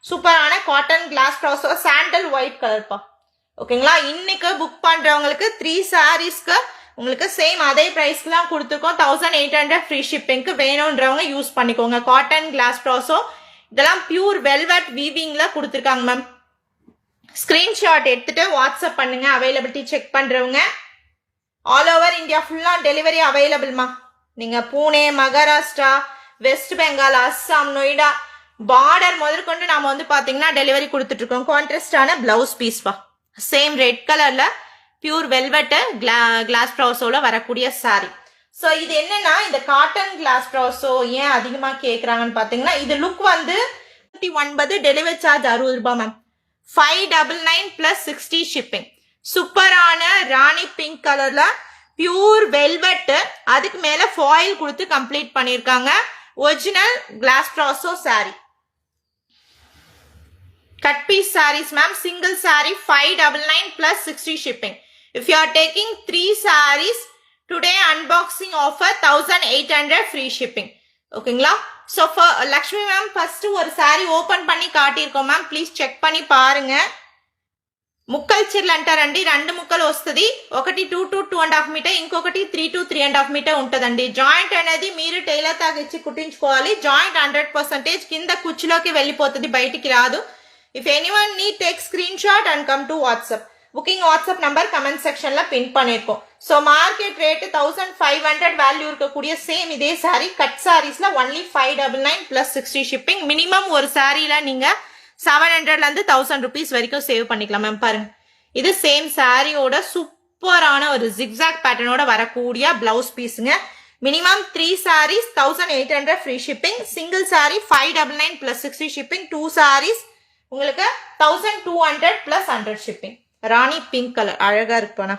சூப்பரான cotton glass trouser sandal white கலர்ப்பா. ஓகேங்களா, இன்னைக்கு புக் பண்றவங்களுக்கு 3 சாரீஸ்க்கு உங்களுக்கு சேம் அதே பிரைஸ்க்கு தான் கொடுத்துருக்கோம். 1800 ஃப்ரீ ஷிப்பிங்க்கு. வேணும்ன்றவங்க யூஸ் பண்ணிக்கோங்க. காட்டன் கிளாஸ் ட்ரவுசர் இதெல்லாம் பியூர் வெல்வெட் வீவிங்ல கொடுத்துருக்காங்க மேம். ஸ்கிரீன்ஷாட் எடுத்துட்டு வாட்ஸ்அப் பண்ணுங்க. அவைலபிலிட்டி செக் பண்றவங்க ஆல் ஓவர் இந்தியா ஃபுல்லா டெலிவரி அவைலபிள்மா. நீங்க பூனே, மகாராஷ்டிரா, வெஸ்ட் பெங்கால், அஸ்ஸாம், நொய்டா பார்டர் முதற்கொண்டு நாம வந்து பாத்தீங்கன்னா டெலிவரி கொடுத்துட்டு இருக்கோம். கான்ட்ராஸ்டான பிளவுஸ் பீஸ்பா. சேம் ரெட் கலர்ல பியூர் வெல்வெட் கிளாஸ் ட்ரவுசர்ல வரக்கூடிய சாரி. ஸோ இது என்னன்னா, இந்த காட்டன் கிளாஸ் ட்ரவுசோ ஏன் அதிகமா கேட்கறாங்கன்னு பாத்தீங்கன்னா, இது லுக் வந்து 9 டெலிவரி சார்ஜ் 60 ரூபாய் மேம். 599 plus 60 shipping. சூப்பரான ராணி பிங்க் கலர்ல பியூர் வெல்வெட், அதுக்கு மேல ஃபாயில் கொடுத்து கம்ப்ளீட் பண்ணிருக்காங்க. Original glass trousseau sari. Cut piece sarees ma'am, single saree 599 plus 60 shipping. If you are taking 3 sarees, today unboxing offer 1800 free shipping. ஓகேங்களா? So for Lakshmi ma'am, first ஒரு saree open பண்ணி காட்டியிருக்கோம் ma'am, please check பண்ணி பாருங்க. ముక్కల్ చీరలంటారండి, 2 ముక్కలు వస్తుంది. ఒకటి 2 to 2.5 metre, ఇంకొకటి 3 to 3.5 metre ఉంటదండి. జాయింట్ అనేది మీరు టైలర్ తాగా ఇచ్చి కుట్టించుకోవాలి. జాయింట్ 100% కింద కుచ్చులోకి వెళ్ళిపోతుంది, బయటికి రాదు. If anyone need, take screenshot and come to WhatsApp. Booking WhatsApp number comment section la pin பண்ணிருக்கோம். So market rate 1500 value இருக்கக்கூடிய சேம் இதே saree கட் sareesல only 599 plus 60 shipping. மினிமம் ஒரு சாரீல நீங்க 700 ல இருந்து 1000 rupees வரைக்கும் சேவ் பண்ணிக்கலாம் மேம். பாருங்க, இது சேம் சாரியோட சூப்பரான ஒரு zigzag பேட்டர்னோட வரக்கூடிய பிளவுஸ் பீஸ்ங்க. Minimum 3 sarees 1800 free shipping. Single saree 599 plus 60 shipping. 2 sarees உங்களுக்கு 1200 plus 100 shipping. ராணி பிங்க் கலர் அழகா இருக்குப்பா.